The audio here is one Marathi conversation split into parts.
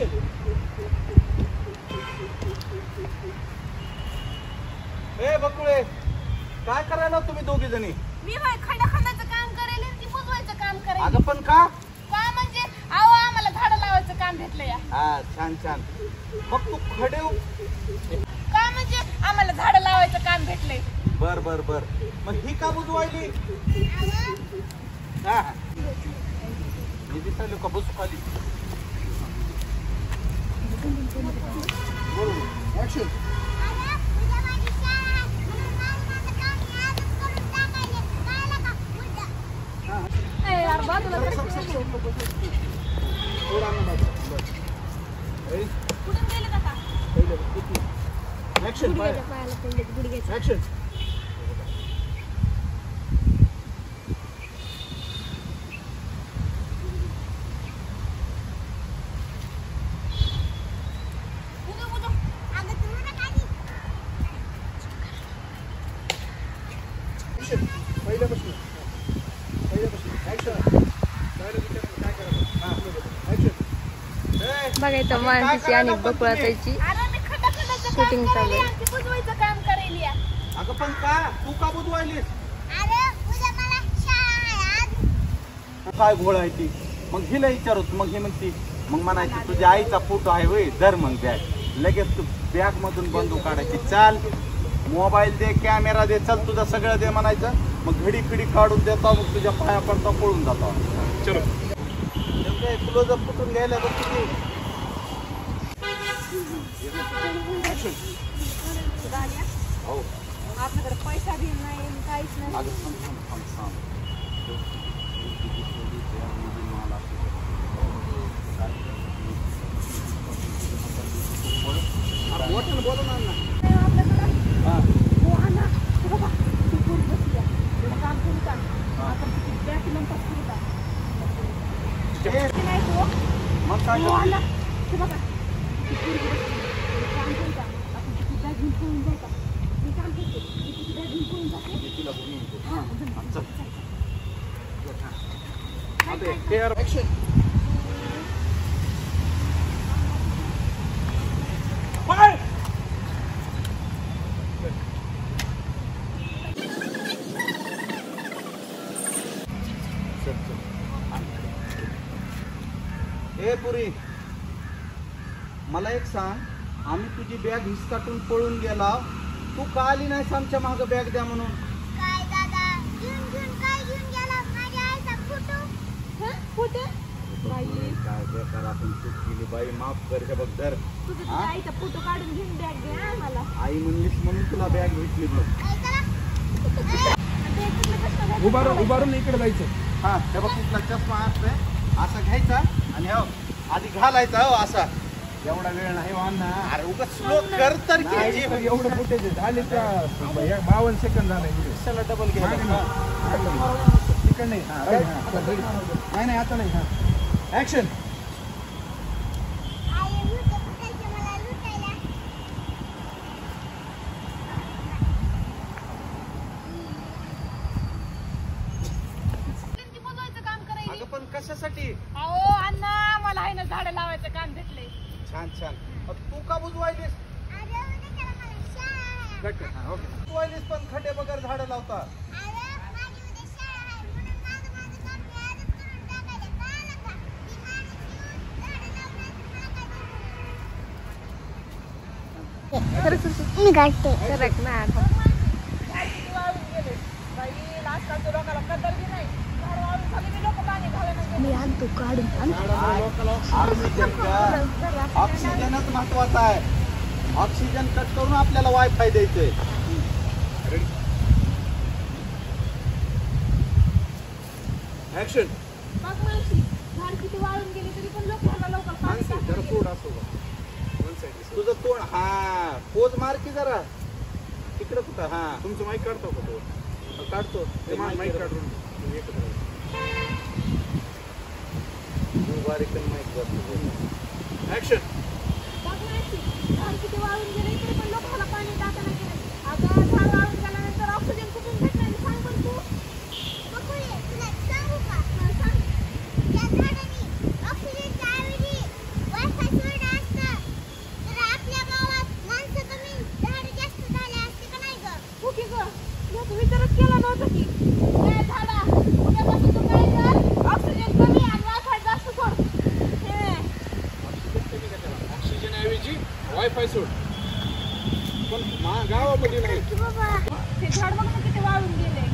ऍक्शन. ए बकुळे, काय करायला तुम्ही दोघी जणी? मी खंडाखंडाचं काम करेल आणि ती बुजवायचं काम करेल. अगं पण का? का म्हणजे अहो आम्हाला झाडं लावायचं काम भेटलं या. हा छान छान. मग तू खडे का म्हणजे आम्हाला झाडं लावायचं काम भेटलंय. बर बर बर. मग ही का बुजवायली? हा मी दिसायलो का? बसू खाली. बरोबर. ऍक्शन. यार बाजूला कुठून गेले काका? ऍक्शन. ऍक्शन. पहिल्यापासून बघायचं माणसाची आणि बकुळाताईची शूटिंग चालू आहे. काम करेल या. अगं पण का? तू का बुजवायलीस? काय घोळ आहे ती? मग हिला विचारत. मग ही म्हणती, मग म्हणायची तुझ्या आईचा फोटो आहे होय, धर मग बॅग. लगेच तू बॅग मधून बंदूक काढायची. चाल मोबाईल दे, कॅमेरा दे, चल तुझं सगळं दे म्हणायचं. मग घडी फिडी काढून देतो, मग तुझ्या पाया पडता पळून जातो. चलो क्लोज अप फुटून घ्यायला बघ किती. हो आपल्याकडे पैसा बी नाही काहीच नाही. मोठ्यानं बोलू ना. मग काय ऍक्शन. ए पुरी, मला एक सांग, आम्ही तुझी बॅग हिसकाटून पळून गेला, तू का आली नाहीस आमच्या माग बॅग द्या म्हणून? काय दादा, काय घेऊन गेला? माझ्या आईचा फोटो. फोटो काय बेकार आपण चूक केली बाई, माफ कर. हे बघ धर. तुझ्या आईचा फोटो काढून घेऊन बॅग घे आम्हाला. आई म्हणलीस म्हणून तुला बॅग भेटली बघ. उभारून इकडे जायचं. हा हे बघ, कुठला चष्मा असतोय असा घ्यायचा आणि हो आधी घालायचा. हो असा. एवढा वेळ नाही हो अण्णा. अरे उगाच स्लो कर तर की. एवढं फुटेज झाले त्या 52 सेकंद झाले. चला डबल घ्या. तिकड नाही. नाही आता नाही. हा ऍक्शन. पण कशासाठी? अहो अण्णा, मला आहे ना झाडं लावायचं काम भेटलंय. छान छान. तू का बुजवायलीस? बुजवायलीस पण खड्डे बगर झाडं लावता. मी काढते. करेक्ट ना. मी आणतो काढून. ऑक्सिजनच महत्वाचा आहे. ऑक्सिजन कट करून आपल्याला वायफाय द्यायचंय. ऍक्शन. झाड किती वाळून गेली तरी पण लोकांना लवकर पाणी तुझं तोंड. हा पोज मार की जरा. तिकडे कुठं? हा तुमचं माईक काढतो का तो? काढतो. माईक काढून बारीक माईक. ऍक्शन. झाड किती वाळून गेले तरी पण लोकांना पाणी टाकायला गेले. आता झाड वाळून गेल्यानंतर ऑक्सिजन कुठून भेटणार सांग पण तू. तुला सांगू का? सांग. त्या झाडाने ऑक्सिजनच्या ऐवजी वायफाय वायफाय सोड. पण गावामध्ये नाही. ते झाड बघ ना किती वाळून गेले.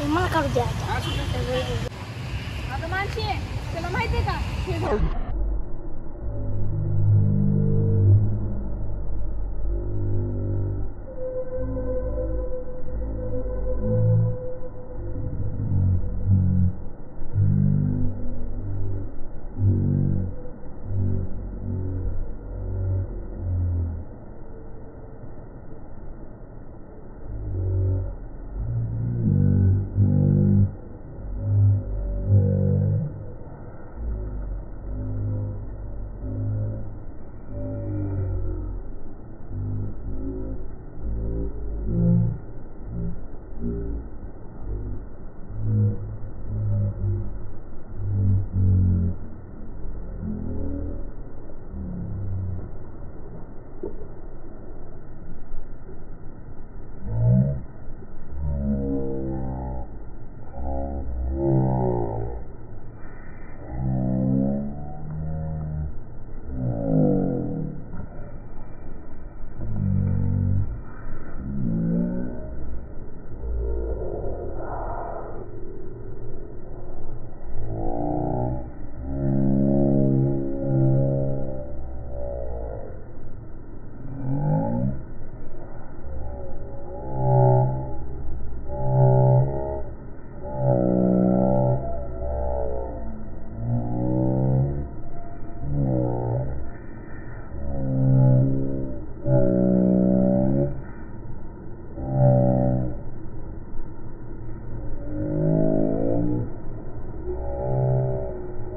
मला काढू द्या. अगं मानसी तुला माहितीये का हे झाड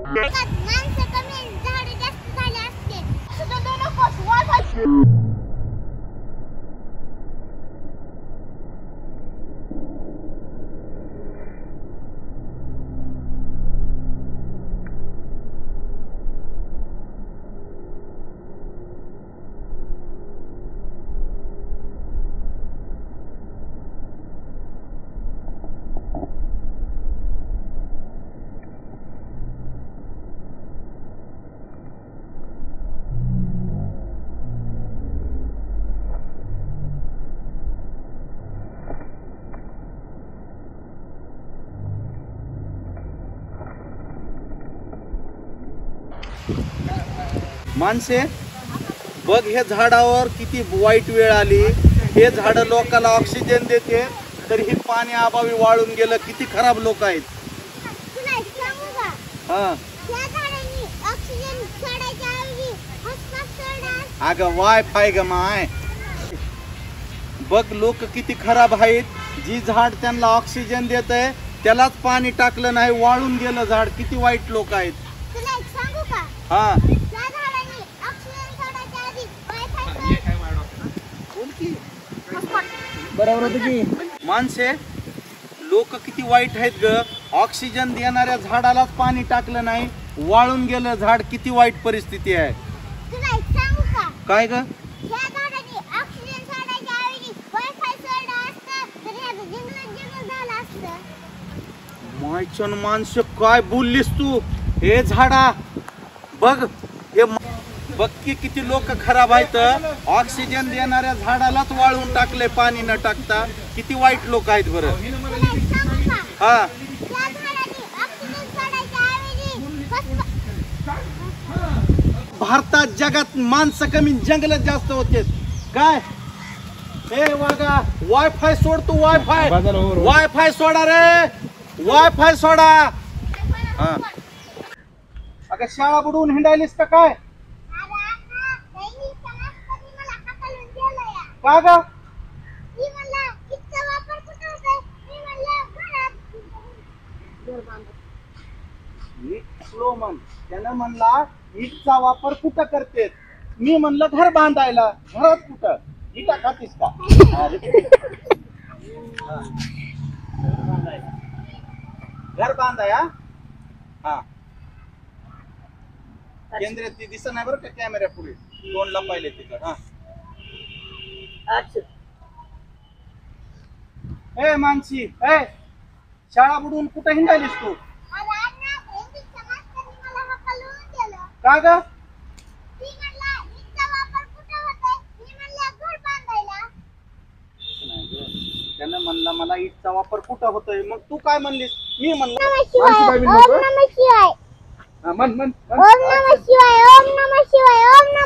माणसं कमी झाडे जास्त झाले असते. सुद्धा दोन नकोस वायफाय. माणसे बघ हे झाडावर किती वाईट वेळ आली. हे झाड लोकांना ऑक्सिजन देते तर ही पाणी अभावी वाळून गेलं. किती खराब लोक आहेत. तुला सांगू का? हा या झाडांनी ऑक्सिजन सोडायच्या ऐवजी हॉस्पिटल सोडा. अगं वायफाय ग माय. बघ लोक किती खराब आहेत. जी झाड त्यांना ऑक्सिजन देत आहे त्यालाच पाणी टाकलं नाही, वाळून गेलं झाड. किती वाईट लोक आहेत. तुला सांगू का? हा या झाडांनी ऑक्सिजन सोडायच्या आधी वायफाय बरोबर होतं की. माणसे लोक किती वाईट आहेत ग. ऑक्सिजन देणाऱ्या झाडालाच पाणी टाकलं नाही, वाळून गेलं झाड. किती वाईट परिस्थिती आहे. तुला सांगू का? काय ग या झाडांनी ऑक्सिजन सोडायच्या ऐवजी वायफाय सोडा. मायचन माणसं काय बोललीस तू? हे झाडा बघ, हे बघ की किती लोक खराब आहेत. ऑक्सिजन देणाऱ्या झाडालाच वाळून टाकले पाणी न टाकता. किती वाईट लोक आहेत बरं. तुला एक सांगू का? हा या झाडाने ऑक्सिजन सोडायच्या ऐवजी भारतात जगात माणसं कमी जंगल जास्त होते काय. हे वागा वायफाय सोड तू. वायफाय वायफाय सोडा रे. वायफाय सोडा. हा अगं शाळा बुडवून हिंडायलीस का काय? का ग? स्लो म्हण. त्यानं म्हणला ईटचा वापर कुठं करतेस? मी म्हणलं घर बांधायला. घरात कुठं? इटा खातीस का? घर बांधाया. हा केंद्रात ती दिसत नाही बरं का कॅमेऱ्या पुढे. तोंडला पाहिले तिकड. हा ए मानसी, ए शाळा बुडवून कुठं हिंडायलीस तू? का ग? त्यानं म्हणला मला ईटचा वापर कुठं होतोय. मग तू काय म्हणलीस? मी म्हणलं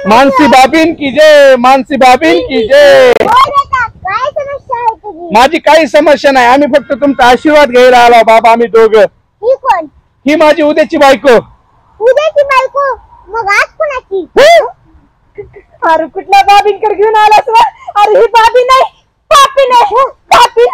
मानसी बाबीन की जय. मानसी बाबीन की जय. माझी काही समस्या नाही. आम्ही फक्त तुमचा आशीर्वाद घ्यायला आलो बाबा. आम्ही दोघं. ही कोण? ही माझी उद्याची बायको. उद्याची बायको? मग आज कोणाची? अरे कुठल्या बाबींकडे घेऊन आलास वा? अरे ही बाबी नाही, पापी नाही, पापी.